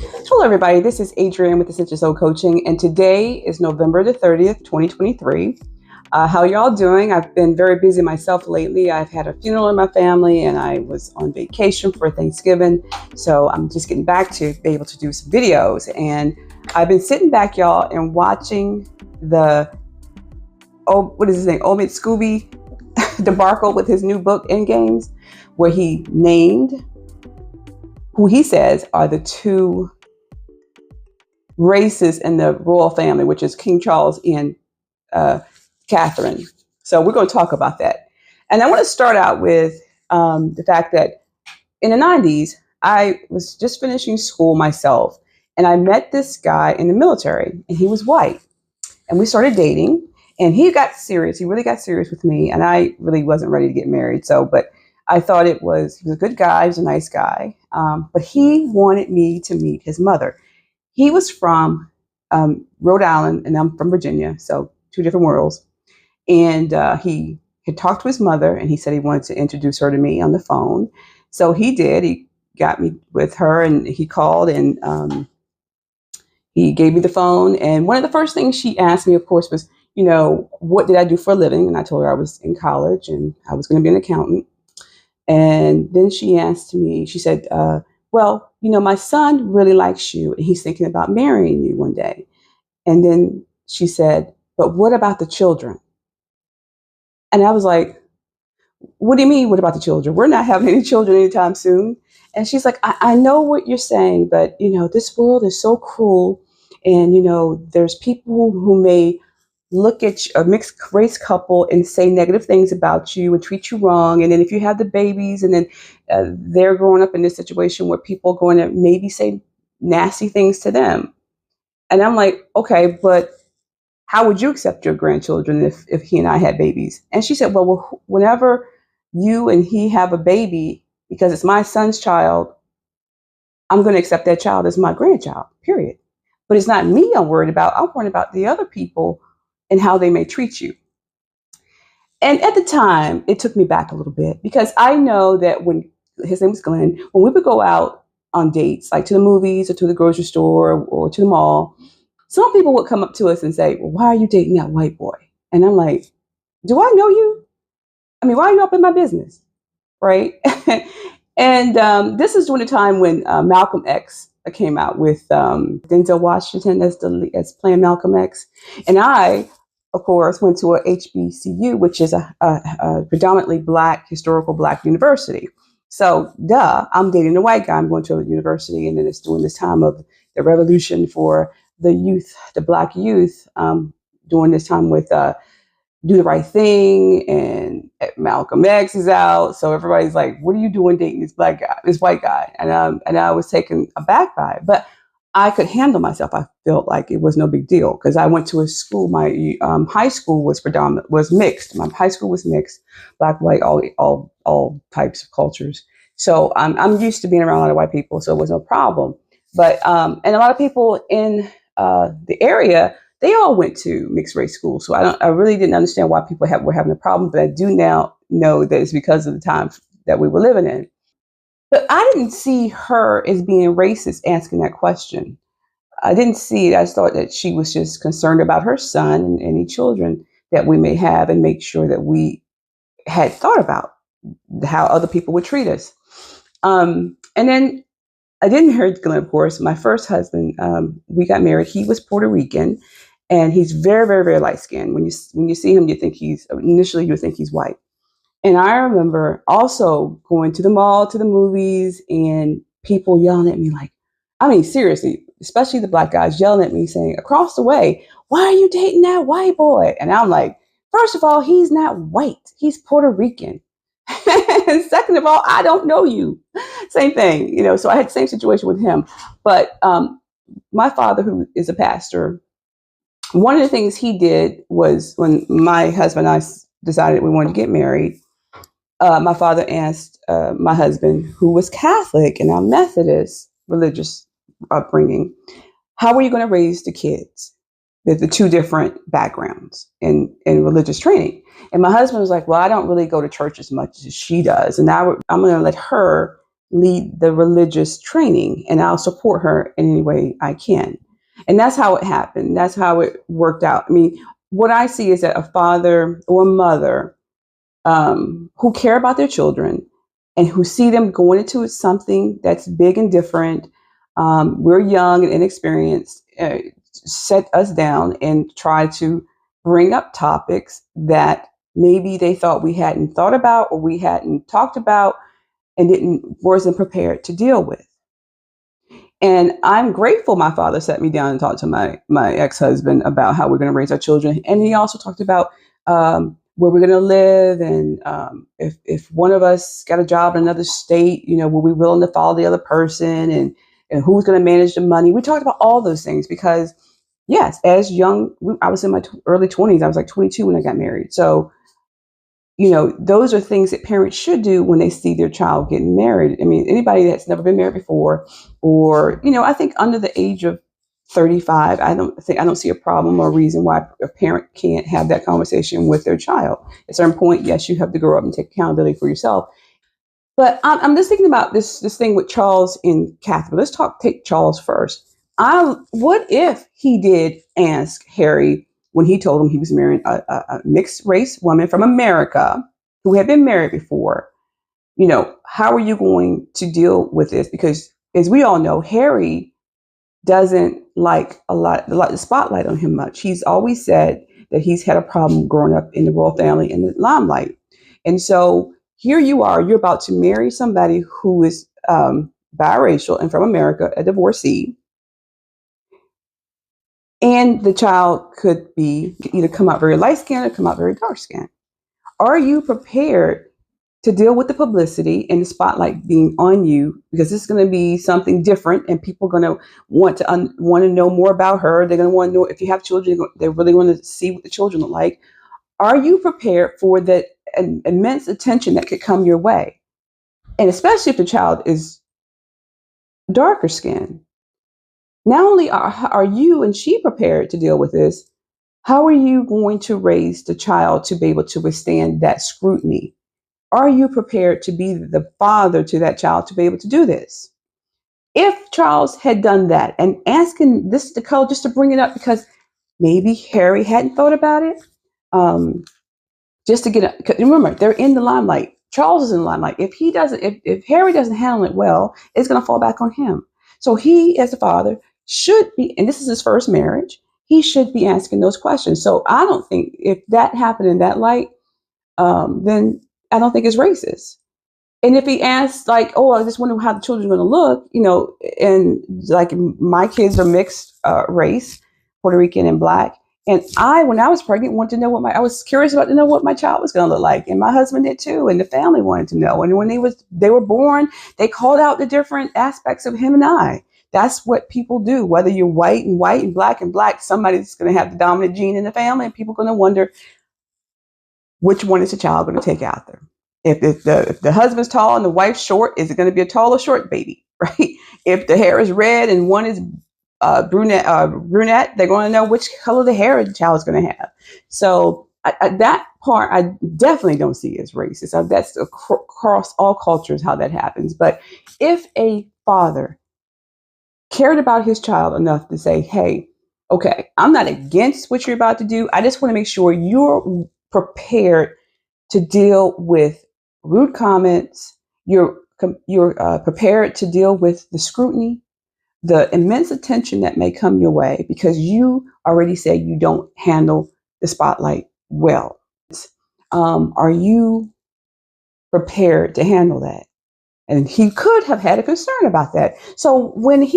Hello, everybody. This is Adrienne with Essential Soul Coaching, and today is November the 30th, 2023. How y'all doing? I've been very busy myself lately. I've had a funeral in my family, and I was on vacation for Thanksgiving, so I'm just getting back to be able to do some videos. And I've been sitting back, y'all, and watching what is his name? Omid Scobie debacle with his new book, Endgames, where he named who he says are the two races in the royal family, which is King Charles and Catherine. So we're going to talk about that. And I want to start out with the fact that in the 90s, I was just finishing school myself, and I met this guy in the military, and he was white. And we started dating, and he got serious. He really got serious with me, and I really wasn't ready to get married. But I thought he was a good guy. He was a nice guy. But he wanted me to meet his mother. He was from Rhode Island, and I'm from Virginia, so two different worlds. And he had talked to his mother, and he said he wanted to introduce her to me on the phone. So he did. He got me with her, and he called, and he gave me the phone. And one of the first things she asked me, of course, was, what did I do for a living? And I told her I was in college, and I was going to be an accountant. And then she asked me, she said, well, my son really likes you, and he's thinking about marrying you one day. And then she said, but what about the children? And I was like, what do you mean, what about the children? We're not having any children anytime soon. And she's like, I know what you're saying, but, this world is so cruel. And, there's people who may look at a mixed race couple and say negative things about you and treat you wrong. And then if you have the babies, and then they're growing up in this situation where people are going to maybe say nasty things to them. And I'm like, okay, but how would you accept your grandchildren if he and I had babies? And she said, well, whenever you and he have a baby, because it's my son's child, I'm going to accept that child as my grandchild, period. But it's not me I'm worried about. I'm worried about the other people and how they may treat you. And at the time, it took me back a little bit, because I know that when his name was Glenn, when we would go out on dates, like to the movies or to the grocery store or to the mall, some people would come up to us and say, well, why are you dating that white boy? And I'm like, do I know you? I mean, why are you up in my business? Right? And this is during the time when Malcolm X came out with Denzel Washington as playing Malcolm X. And I, of course, went to a HBCU, which is a predominantly historical Black university. So, I'm dating a white guy. I'm going to a university, and then it's during this time of the revolution for the youth, the Black youth, during this time with Do the Right Thing, and Malcolm X is out. So everybody's like, what are you doing dating this white guy? And I was taken aback by it. But I could handle myself. I felt like it was no big deal, because I went to a school. My high school was mixed. My high school was mixed, Black, white, all types of cultures. So I'm used to being around a lot of white people, so it was no problem. But and a lot of people in the area, they all went to mixed race schools. So I really didn't understand why people were having a problem. But I do now know that it's because of the time that we were living in. But I didn't see her as being racist asking that question. I didn't see it. I just thought that she was just concerned about her son and any children that we may have, and make sure that we had thought about how other people would treat us. And then I didn't marry Glenn, of course. My first husband, we got married. He was Puerto Rican, and he's very, very, very light skinned. When you see him, you think he's white. And I remember also going to the mall, to the movies, and people yelling at me like, I mean, seriously, especially the Black guys yelling at me saying, across the way, why are you dating that white boy? And I'm like, first of all, he's not white. He's Puerto Rican. And second of all, I don't know you. Same thing, so I had the same situation with him. But my father, who is a pastor, one of the things he did was, when my husband and I decided we wanted to get married, my father asked my husband, who was Catholic and I'm Methodist religious upbringing, how were you going to raise the kids with the two different backgrounds in religious training? And my husband was like, well, I don't really go to church as much as she does, and I'm going to let her lead the religious training, and I'll support her in any way I can. And that's how it happened. That's how it worked out. I mean, what I see is that a father or a mother who care about their children and who see them going into something that's big and different. We're young and inexperienced. Set us down and try to bring up topics that maybe they thought we hadn't thought about or we hadn't talked about and wasn't prepared to deal with. And I'm grateful my father sat me down and talked to my ex-husband about how we're going to raise our children. And he also talked about where we're going to live, and if one of us got a job in another state, were we willing to follow the other person, and who's going to manage the money. We talked about all those things because, yes, as young, I was in my early 20s. I was like 22 when I got married. So, those are things that parents should do when they see their child getting married. I mean, anybody that's never been married before, or, I think under the age of 35, I don't see a problem or a reason why a parent can't have that conversation with their child. At a certain point, yes, you have to grow up and take accountability for yourself. But I'm just thinking about this thing with Charles and Catherine. Let's take Charles first. What if he did ask Harry when he told him he was marrying a mixed race woman from America who had been married before? How are you going to deal with this? Because as we all know, Harry doesn't like the spotlight on him much. He's always said that he's had a problem growing up in the royal family in the limelight. And so here you are, you're about to marry somebody who is biracial and from America, a divorcee. And the child could be either come out very light skinned or come out very dark skinned. Are you prepared to deal with the publicity and the spotlight being on you, because this is going to be something different, and people are going to want to know more about her. They're going to want to know if you have children. They really want to see what the children look like. Are you prepared for the immense attention that could come your way, and especially if the child is darker skinned? Not only are you and she prepared to deal with this, how are you going to raise the child to be able to withstand that scrutiny? Are you prepared to be the father to that child to be able to do this? If Charles had done that, and asking this to Cole just to bring it up because maybe Harry hadn't thought about it, just to get it. Remember, they're in the limelight. Charles is in the limelight. If Harry doesn't handle it well, it's going to fall back on him. So he, as a father, should be, and this is his first marriage, he should be asking those questions. So I don't think if that happened in that light, then I don't think it's racist. And if he asks, like, oh, I just wonder how the children are going to look, and like my kids are mixed race, Puerto Rican and Black. And when I was pregnant, wanted to know I was curious about to know what my child was going to look like. And my husband did too. And the family wanted to know. And when they were born, they called out the different aspects of him and I. That's what people do. Whether you're white and black and black, somebody's going to have the dominant gene in the family, and people are going to wonder, which one is the child going to take after? If the husband's tall and the wife's short, is it going to be a tall or short baby, right? If the hair is red and one is brunette, they're going to know which color the hair the child is going to have. So that part, I definitely don't see as racist. That's across all cultures how that happens. But if a father cared about his child enough to say, hey, okay, I'm not against what you're about to do. I just want to make sure you're prepared to deal with rude comments. You're prepared to deal with the scrutiny, the immense attention that may come your way because you already said you don't handle the spotlight well. Are you prepared to handle that? And he could have had a concern about that. So when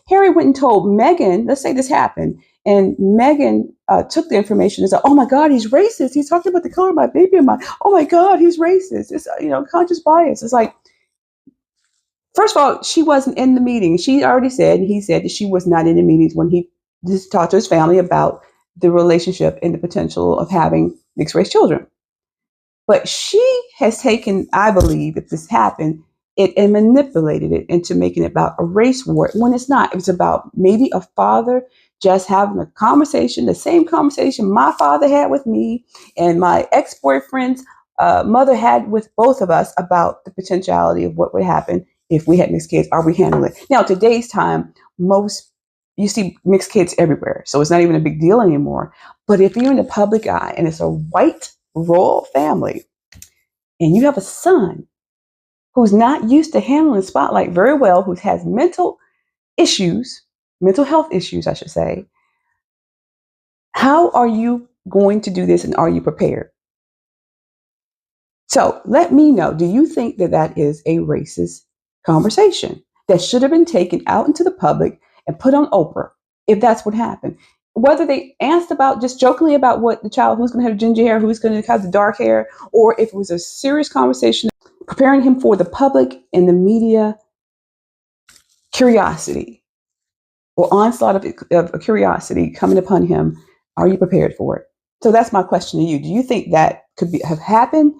Harry went and told Meghan, let's say this happened, and Meghan took the information and said, oh my God, he's racist. He's talking about the color of my baby. Oh my God, he's racist. It's, conscious bias. It's like, first of all, she wasn't in the meeting. He said that she was not in the meetings when he just talked to his family about the relationship and the potential of having mixed race children. But she has taken, I believe, if this happened, and manipulated it into making it about a race war when it's not. It was about maybe a father just having a conversation, the same conversation my father had with me and my ex-boyfriend's mother had with both of us about the potentiality of what would happen if we had mixed kids, are we handling it? Now, today's time, you see mixed kids everywhere. So it's not even a big deal anymore. But if you're in the public eye and it's a white royal family and you have a son who's not used to handling the spotlight very well, who has mental health issues, I should say, how are you going to do this and are you prepared? So let me know, do you think that that is a racist conversation that should have been taken out into the public and put on Oprah if that's what happened? Whether they asked about just jokingly about what the child, who's going to have ginger hair, who's going to have the dark hair, or if it was a serious conversation preparing him for the public and the media curiosity or onslaught of curiosity coming upon him, are you prepared for it? So that's my question to you. Do you think that could have happened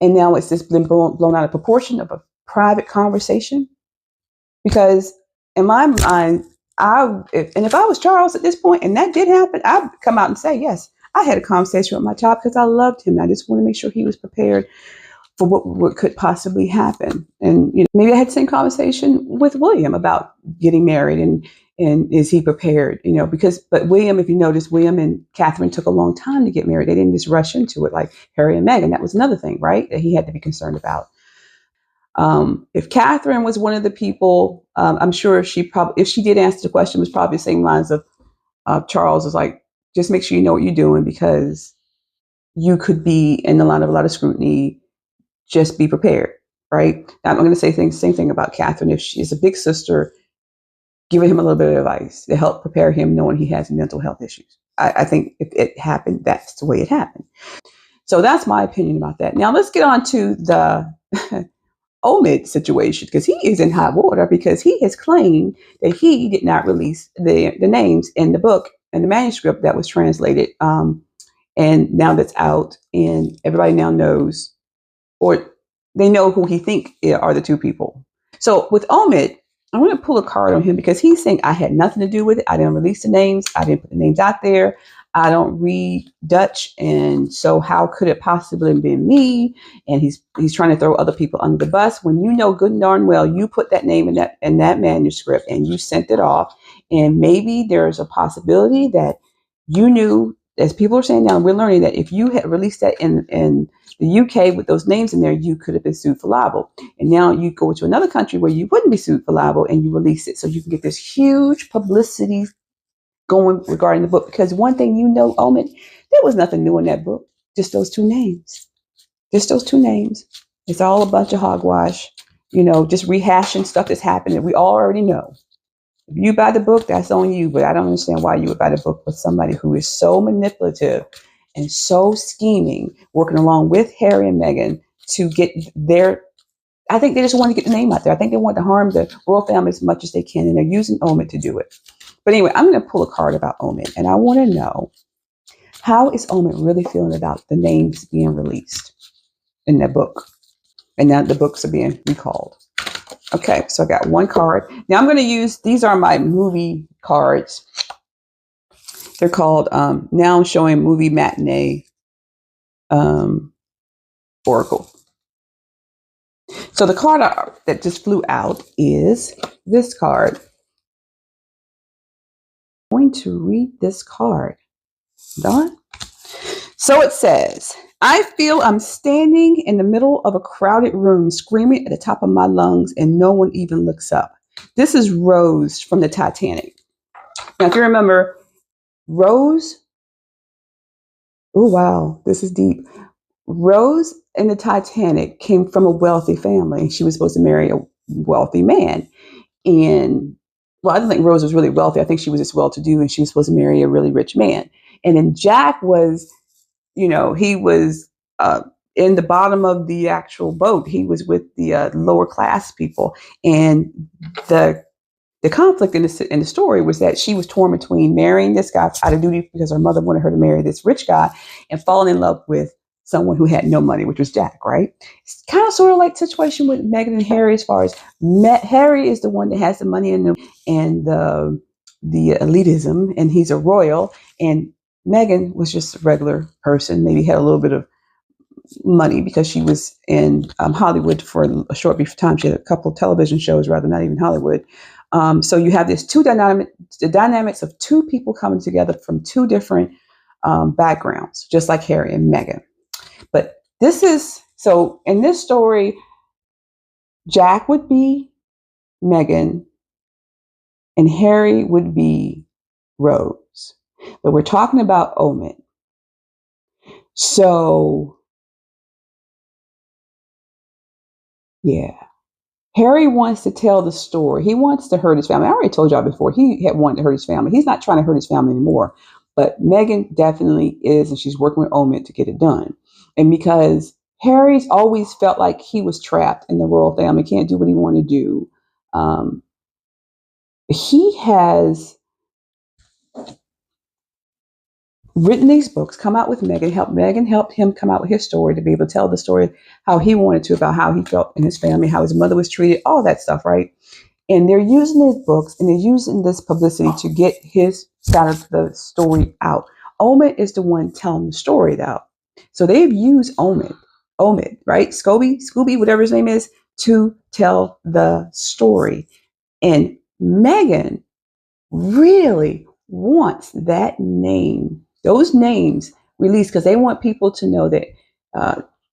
and now it's just been blown out of proportion of a private conversation? Because in my mind, if I was Charles at this point and that did happen, I'd come out and say, yes, I had a conversation with my child because I loved him. I just want to make sure he was prepared for what could possibly happen. And maybe I had the same conversation with William about getting married and is he prepared? But William, if you notice, William and Catherine took a long time to get married. They didn't just rush into it like Harry and Meghan. That was another thing, right? That he had to be concerned about. If Catherine was one of the people, I'm sure if she did answer the question, was probably the same lines of Charles is like, just make sure you know what you're doing because you could be in the line of a lot of scrutiny. Just be prepared, right? Now, I'm going to say same thing about Catherine. If she is a big sister, giving him a little bit of advice to help prepare him, knowing he has mental health issues. I think if it happened, that's the way it happened. So that's my opinion about that. Now let's get on to the Omid situation, because he is in hot water because he has claimed that he did not release the names in the book and the manuscript that was translated. And now that's out and everybody now knows, or they know who he think are the two people. So with Omid, I want to pull a card on him because he's saying I had nothing to do with it. I didn't release the names. I didn't put the names out there. I don't read Dutch. And so how could it possibly have been me? And he's trying to throw other people under the bus when you know good and darn well you put that name in that manuscript and you sent it off. And maybe there's a possibility that you knew, as people are saying now, we're learning that if you had released that in the UK with those names in there, you could have been sued for libel. And now you go to another country where you wouldn't be sued for libel and you release it. So you can get this huge publicity going regarding the book. Because one thing Omid, there was nothing new in that book. Just those two names. Just those two names. It's all a bunch of hogwash, just rehashing stuff that's happened that we all already know. If you buy the book, that's on you. But I don't understand why you would buy the book with somebody who is so manipulative and so scheming, working along with Harry and Meghan to get I think they just want to get the name out there. I think they want to harm the royal family as much as they can, and they're using Omid to do it. But anyway, I'm going to pull a card about Omid, and I want to know, how is Omid really feeling about the names being released in that book? And now the books are being recalled. Okay, so I got one card. Now I'm going to use, these are my movie cards. They're called, now I'm showing movie matinee oracle. So the card that just flew out is this card. I'm going to read this card. Done. So it says, I feel I'm standing in the middle of a crowded room, screaming at the top of my lungs, and no one even looks up. This is Rose from the Titanic. Now, if you remember, Rose, oh, wow, this is deep. Rose in the Titanic came from a wealthy family. She was supposed to marry a wealthy man. And, well, I don't think Rose was really wealthy. I think she was just well-to-do, and she was supposed to marry a really rich man. And then Jack was, he was in the bottom of the actual boat. He was with the lower class people. And the conflict in the story was that she was torn between marrying this guy out of duty because her mother wanted her to marry this rich guy and falling in love with someone who had no money, which was Jack, right? It's kind of sort of like the situation with Meghan and Harry, as far as Harry is the one that has the money and the elitism, and he's a royal, and Meghan was just a regular person, maybe had a little bit of money because she was in Hollywood for a short brief time. She had a couple of television shows, rather, not even Hollywood. So you have this the dynamics of two people coming together from two different backgrounds, just like Harry and Meghan. But so in this story, Jack would be Meghan and Harry would be Rose. But we're talking about Omid. So, yeah. Harry wants to tell the story. He wants to hurt his family. I already told y'all before, he had wanted to hurt his family. He's not trying to hurt his family anymore. But Meghan definitely is, and she's working with Omid to get it done. And because Harry's always felt like he was trapped in the royal family, can't do what he wanted to do. He has written these books, come out with Meghan helped him come out with his story to be able to tell the story how he wanted to, about how he felt in his family, how his mother was treated, all that stuff, right? And they're using his books and they're using this publicity to get his side of the story out. Omid is the one telling the story out. So they've used Omid, right? Scobie, whatever his name is, to tell the story. And Meghan really wants those names released, because they want people to know that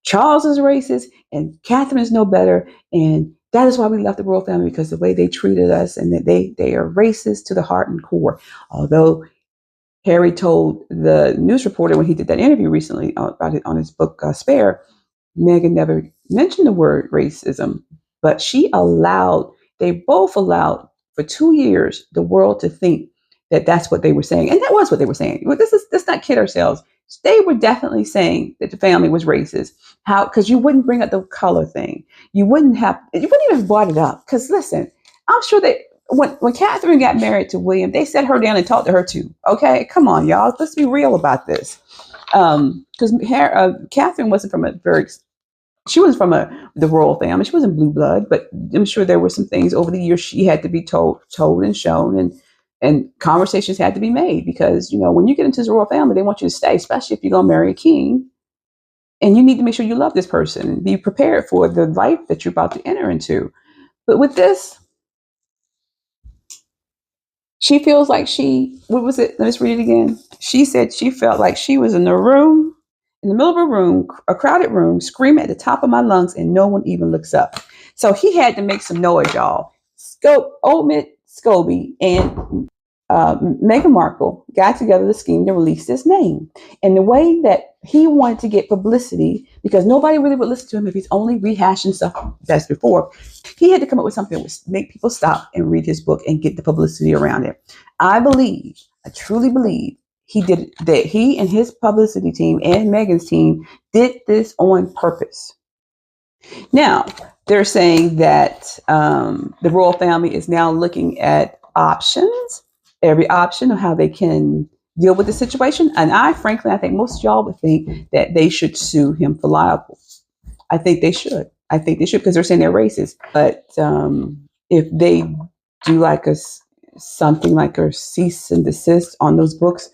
Charles is racist and Catherine is no better, and that is why we left the royal family, because the way they treated us, and that they are racist to the heart and core. Although Harry told the news reporter when he did that interview recently about it on his book Spare, Meghan never mentioned the word racism, but they both allowed for 2 years the world to think that that's what they were saying. And that was what they were saying. Let's not kid ourselves. They were definitely saying that the family was racist. How? Because you wouldn't bring up the color thing. You wouldn't even have brought it up. Because listen, I'm sure that when Catherine got married to William, they sat her down and talked to her too. Okay, come on, y'all. Let's be real about this. Because Catherine wasn't from the royal family. She wasn't blue blood, but I'm sure there were some things over the years she had to be told and shown, and conversations had to be made, because, when you get into the royal family, they want you to stay, especially if you're going to marry a king, and you need to make sure you love this person and be prepared for the life that you're about to enter into. But with this, she feels like what was it? Let's read it again. She said she felt like she was in the middle of a room, a crowded room, screaming at the top of my lungs, and no one even looks up. So he had to make some noise, y'all. Omid Scobie and Meghan Markle got together to scheme to release this name. And the way that he wanted to get publicity, because nobody really would listen to him if he's only rehashing stuff that's before, he had to come up with something that would make people stop and read his book and get the publicity around it. I truly believe he and his publicity team and Meghan's team did this on purpose. Now, they're saying that the royal family is now looking at every option of how they can deal with the situation. And I think most of y'all would think that they should sue him for libel. I think they should because they're saying they're racist. But if they do something like a cease and desist on those books,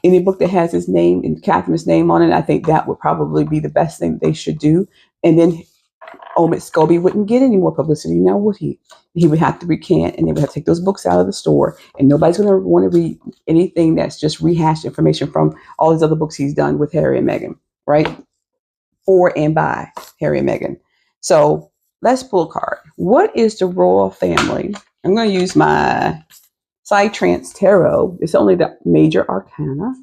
any book that has his name and Catherine's name on it, I think that would probably be the best thing they should do. And then Omid Scobie wouldn't get any more publicity, now would he? He would have to recant, and they would have to take those books out of the store, and nobody's going to want to read anything that's just rehashed information from all these other books he's done with Harry and Meghan, right? For and by Harry and Meghan. So let's pull a card. What is the royal family? I'm going to use my Psytrance Tarot. It's only the major arcana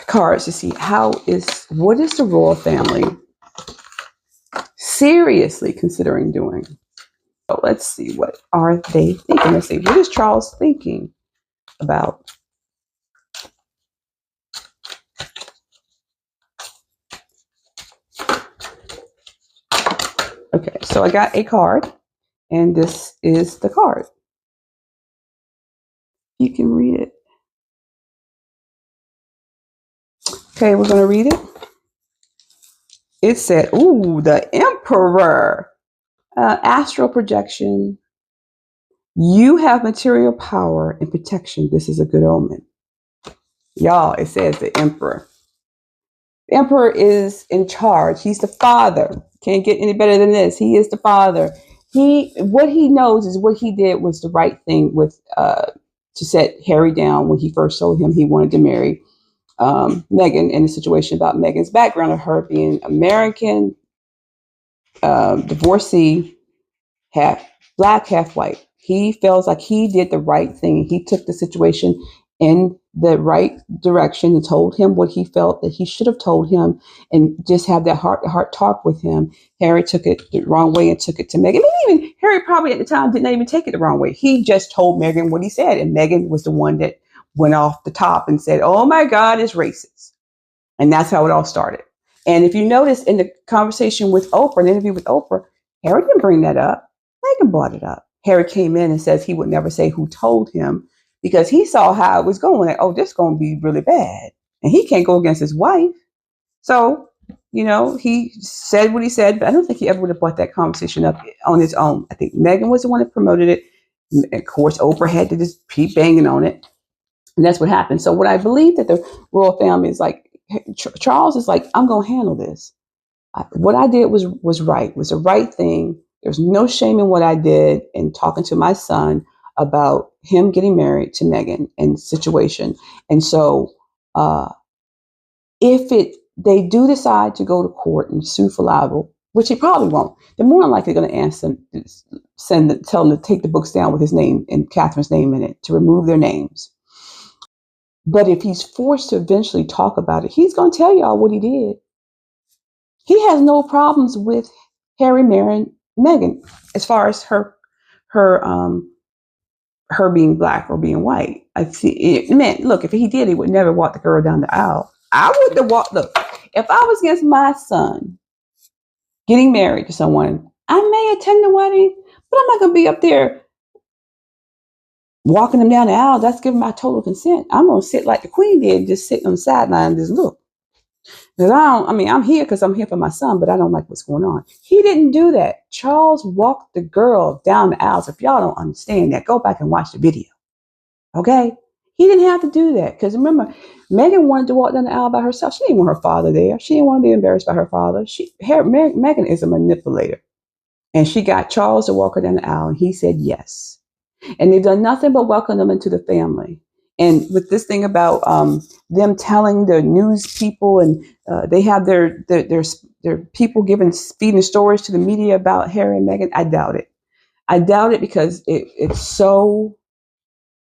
cards to see what is the royal family seriously considering doing. So let's see, what are they thinking? Let's see, what is Charles thinking about? Okay, so I got a card, and this is the card. You can read it. Okay, we're going to read it. It said, ooh, the Emperor. Astral projection. You have material power and protection. This is a good omen. Y'all, it says the Emperor. The emperor is in charge. He's the father. Can't get any better than this. He is the father. What he knows is what he did was the right thing with to set Harry down when he first told him he wanted to marry Meghan, and the situation about Meghan's background of her being American, divorcee, half black, half white. He feels like he did the right thing. He took the situation in the right direction and told him what he felt that he should have told him, and just have that heart-to-heart talk with him. Harry took it the wrong way and took it to Meghan. I mean, even Harry probably at the time didn't even take it the wrong way. He just told Meghan what he said, and Meghan was the one that went off the top and said, "Oh my God, it's racist." And that's how it all started. And if you notice in the conversation with Oprah, an interview with Oprah, Harry didn't bring that up. Meghan brought it up. Harry came in and says he would never say who told him because he saw how it was going. Like, oh, this is going to be really bad. And he can't go against his wife. So, he said what he said, but I don't think he ever would have brought that conversation up on his own. I think Meghan was the one that promoted it. Of course, Oprah had to just keep banging on it. And that's what happened. So what I believe that the royal family is like, Charles is like, I'm going to handle this. What I did was right, was the right thing. There's no shame in what I did in talking to my son about him getting married to Meghan and situation. And so if they do decide to go to court and sue for libel, which he probably won't, they're more than likely going to ask them, tell them to take the books down with his name and Catherine's name in it, to remove their names. But if he's forced to eventually talk about it, he's going to tell y'all what he did. He has no problems with Harry marrying Meghan as far as her being black or being white. I see it meant, look, if he did, he would never walk the girl down the aisle. I wouldn't have walked. Look, if I was against my son getting married to someone, I may attend the wedding, but I'm not going to be up there walking them down the aisle. That's giving my total consent. I'm going to sit like the Queen did, just sitting on the sideline and just look. Because I'm here because I'm here for my son, but I don't like what's going on. He didn't do that. Charles walked the girl down the aisles. If y'all don't understand that, go back and watch the video. Okay? He didn't have to do that. Because remember, Meghan wanted to walk down the aisle by herself. She didn't want her father there. She didn't want to be embarrassed by her father. Meghan is a manipulator. And she got Charles to walk her down the aisle, and he said yes. And they've done nothing but welcome them into the family. And with this thing about them telling the news people, and they have their people feeding stories to the media about Harry and Meghan, I doubt it. I doubt it because it's so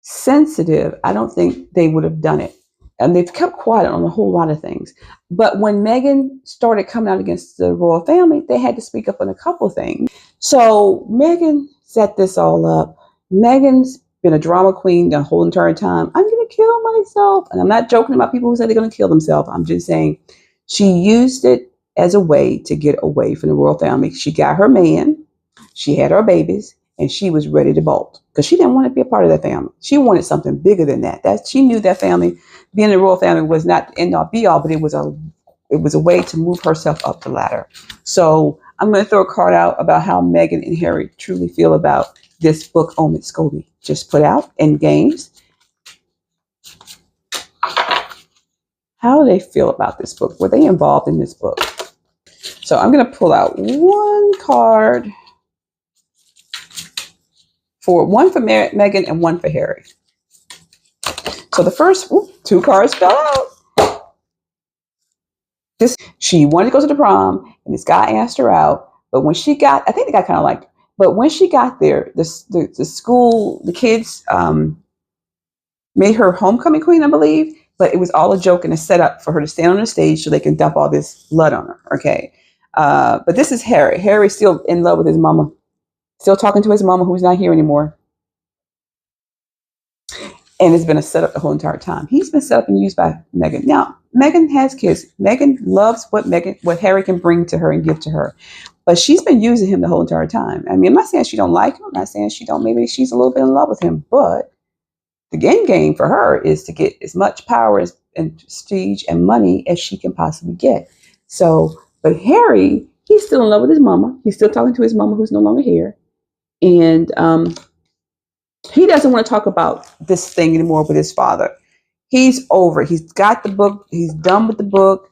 sensitive. I don't think they would have done it. And they've kept quiet on a whole lot of things. But when Meghan started coming out against the royal family, they had to speak up on a couple of things. So Meghan set this all up. Meghan's been a drama queen the whole entire time. I'm going to kill myself. And I'm not joking about people who say they're going to kill themselves. I'm just saying she used it as a way to get away from the royal family. She got her man, she had her babies, and she was ready to bolt because she didn't want to be a part of that family. She wanted something bigger than that. She knew that family, being in the royal family, was not the end all be all, but it was a way to move herself up the ladder. So I'm going to throw a card out about how Meghan and Harry truly feel about this book Omid Scobie just put out, Endgame. How do they feel about this book? Were they involved in this book? So I'm going to pull out one card one for Meghan and one for Harry. So the first, two cards fell out. She wanted to go to the prom, and this guy asked her out. But when she got, I think the guy kind of liked her. But when she got there, the school, the kids made her homecoming queen, I believe. But it was all a joke and a setup for her to stand on the stage so they can dump all this blood on her. Okay. But this is Harry. Harry's still in love with his mama. Still talking to his mama, who's not here anymore. And it's been a setup the whole entire time. He's been set up and used by Meghan. Now, Meghan has kids. Meghan loves what Harry can bring to her and give to her. But she's been using him the whole entire time. I mean, I'm not saying she don't like him. I'm not saying she don't. Maybe she's a little bit in love with him. But the end game for her is to get as much power and prestige and money as she can possibly get. So, but Harry, he's still in love with his mama. He's still talking to his mama, who's no longer here. And he doesn't want to talk about this thing anymore with his father. He's over. He's got the book. He's done with the book.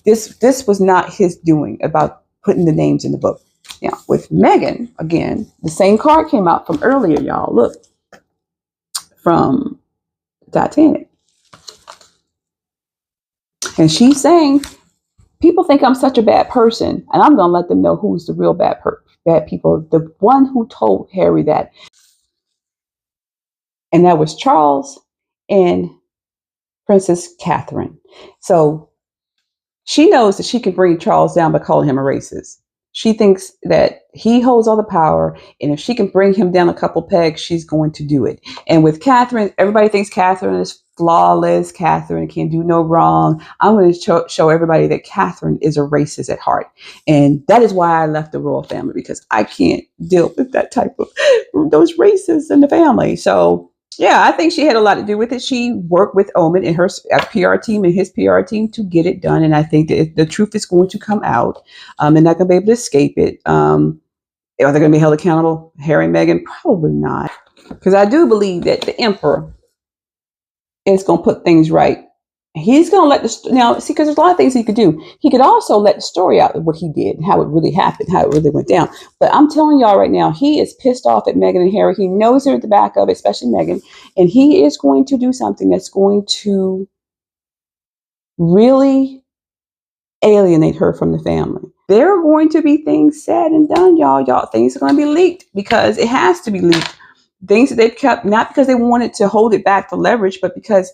This was not his doing about putting the names in the book. Now, with Meghan, again, the same card came out from earlier, y'all. Look, from Titanic. And she's saying, people think I'm such a bad person, and I'm going to let them know who's the real bad people. The one who told Harry that. And that was Charles and Princess Catherine. So she knows that she can bring Charles down by calling him a racist. She thinks that he holds all the power, and if she can bring him down a couple pegs, she's going to do it. And with Catherine, everybody thinks Catherine is flawless. Catherine can do no wrong. I'm going to show everybody that Catherine is a racist at heart. And that is why I left the royal family, because I can't deal with that type of, those racists in the family. So yeah, I think she had a lot to do with it. She worked with Omid and her PR team and his PR team to get it done. And I think that the truth is going to come out. They're not going to be able to escape it. Are they going to be held accountable? Harry and Meghan? Probably not. Because I do believe that the emperor is going to put things right. He's going to let now, see, because there's a lot of things he could do. He could also let the story out of what he did, how it really happened, how it really went down. But I'm telling y'all right now, he is pissed off at Meghan and Harry. He knows they're at the back of it, especially Meghan. And he is going to do something that's going to really alienate her from the family. There are going to be things said and done, y'all. Things are going to be leaked because it has to be leaked. Things that they've kept, not because they wanted to hold it back for leverage, but because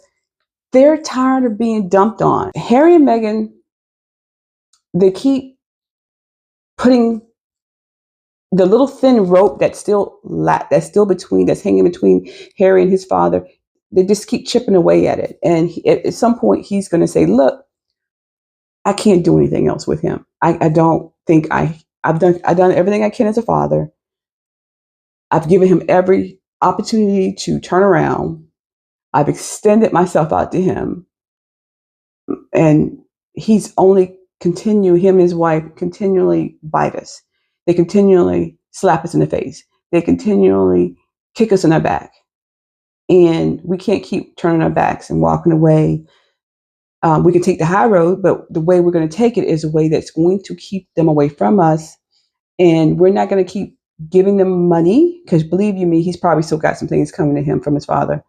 they're tired of being dumped on. Harry and Meghan, they keep putting the little thin rope that's still hanging between Harry and his father. They just keep chipping away at it. And at some point, he's going to say, look, I can't do anything else with him. I don't think I've done everything I can as a father. I've given him every opportunity to turn around. I've extended myself out to him. And he's only him and his wife continually bite us. They continually slap us in the face. They continually kick us in our back. And we can't keep turning our backs and walking away. We can take the high road, but the way we're going to take it is a way that's going to keep them away from us. And we're not going to keep giving them money, because believe you me, he's probably still got some things coming to him from his father.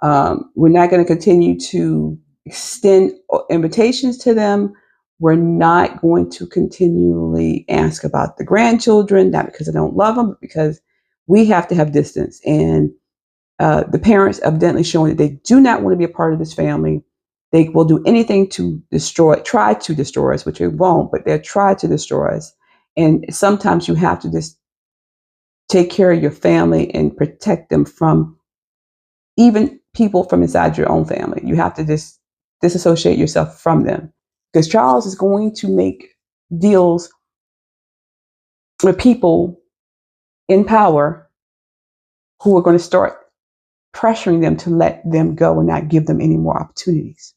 We're not going to continue to extend invitations to them. We're not going to continually ask about the grandchildren, not because I don't love them, but because we have to have distance. And the parents evidently showing that they do not want to be a part of this family. They will do anything to try to destroy us, which they won't, but they'll try to destroy us. And sometimes you have to just take care of your family and protect them from even people from inside your own family. You have to just disassociate yourself from them, because Charles is going to make deals with people in power who are going to start pressuring them to let them go and not give them any more opportunities.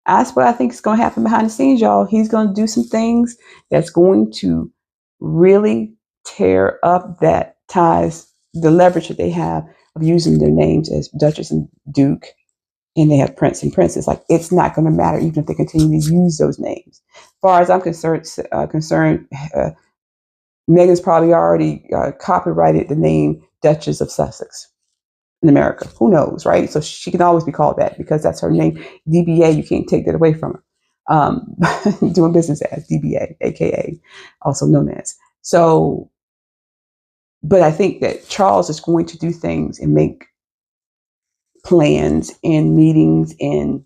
That's what I think is going to happen behind the scenes, y'all. He's going to do some things that's going to really tear up that ties, the leverage that they have of using their names as Duchess and Duke, and they have Prince and Princess. Like, it's not going to matter even if they continue to use those names. As far as I'm concerned, Meghan's probably already copyrighted the name Duchess of Sussex in America. Who knows, right? So she can always be called that because that's her name. DBA, you can't take that away from her. Doing business as DBA, aka also known as. So, but I think that Charles is going to do things and make plans and meetings and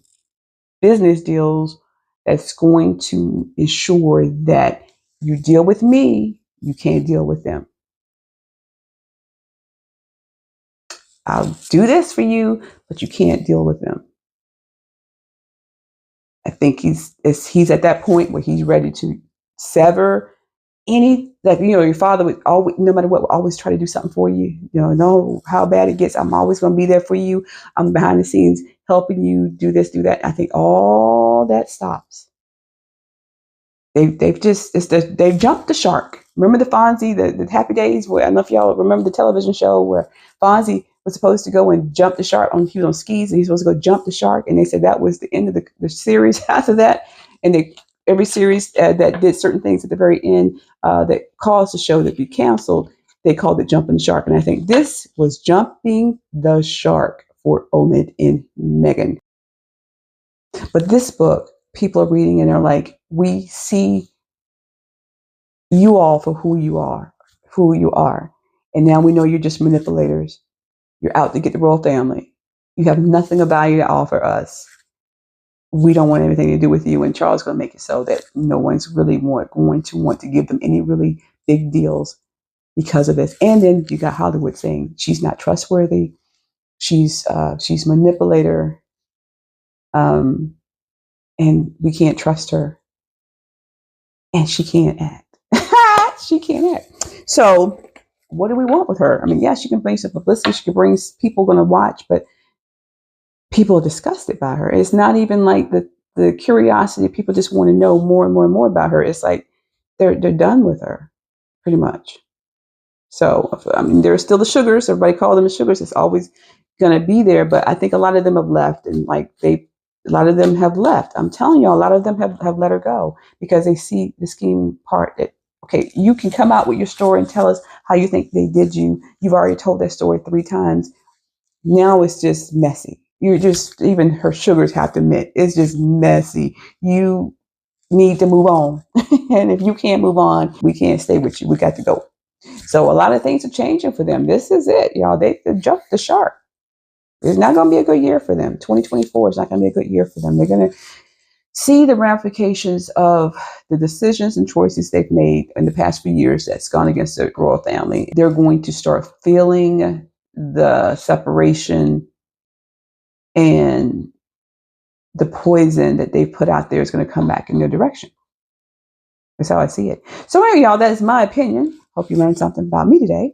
business deals that's going to ensure that you deal with me, you can't deal with them. I'll do this for you, but you can't deal with them. I think he's at that point where he's ready to sever any, like, your father would always, no matter what, would always try to do something for you. No how bad it gets, I'm always going to be there for you. I'm behind the scenes helping you do this, do that. I think all that stops. They've jumped the shark. Remember the Fonzie, the Happy Days, where, I don't know if y'all remember the television show where Fonzie was supposed to go and jump the shark he was on skis and he's supposed to go jump the shark. And they said that was the end of the series after that. And every series that did certain things at the very end that caused the show to be canceled, they called it Jumping the Shark. And I think this was jumping the shark for Omid and Meghan. But this book, people are reading and they're like, we see you all for who you are, And now we know you're just manipulators. You're out to get the royal family. You have nothing of value to offer us. We don't want anything to do with you. And Charles is going to make it so that no one's really going to want to give them any really big deals because of this. And then you got Hollywood saying she's not trustworthy. She's manipulator. And we can't trust her. And she can't act. She can't act. So what do we want with her? I mean, yeah, she can bring some publicity. She can bring people going to watch, but people are disgusted by her. It's not even like the curiosity. People just want to know more and more and more about her. It's like they're done with her, pretty much. So, I mean, there are still the sugars. Everybody call them the sugars. It's always going to be there. But I think a lot of them have left, and a lot of them have left. I'm telling you, a lot of them have let her go because they see the scheming part that, okay, you can come out with your story and tell us how you think they did you. You've already told that story 3 times. Now it's just messy. Even her sugars have to admit, it's just messy. You need to move on. And if you can't move on, we can't stay with you. We got to go. So a lot of things are changing for them. This is it, y'all. They jumped the shark. It's not going to be a good year for them. 2024 is not going to be a good year for them. They're going to see the ramifications of the decisions and choices they've made in the past few years that's gone against the royal family. They're going to start feeling the separation and the poison that they put out there is going to come back in their direction. That's how I see it. So anyway, y'all, that is my opinion. Hope you learned something about me today.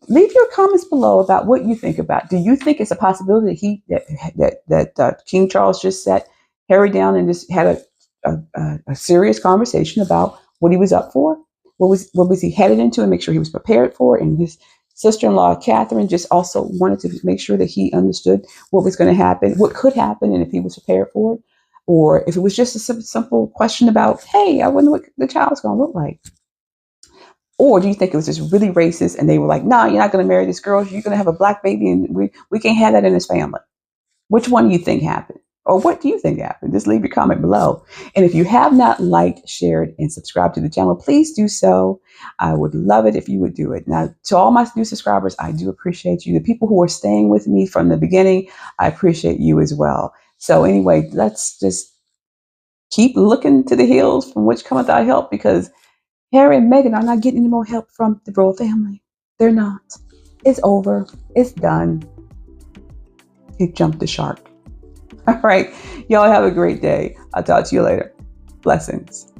Leave your comments below about what you think about. Do you think it's a possibility that King Charles just sat Harry down and just had a serious conversation about what he was up for? What was he headed into, and make sure he was prepared for it? And his sister-in-law Catherine just also wanted to make sure that he understood what was going to happen, what could happen, and if he was prepared for it. Or if it was just a simple question about, hey, I wonder what the child's going to look like. Or do you think it was just really racist and they were like, no, you're not going to marry this girl. You're going to have a black baby and we can't have that in this family. Which one do you think happened? Or what do you think happened? Just leave your comment below. And if you have not liked, shared, and subscribed to the channel, please do so. I would love it if you would do it. Now, to all my new subscribers, I do appreciate you. The people who are staying with me from the beginning, I appreciate you as well. So anyway, let's just keep looking to the hills from which cometh our help, because Harry and Meghan are not getting any more help from the royal family. They're not. It's over. It's done. He jumped the shark. All right. Y'all have a great day. I'll talk to you later. Blessings.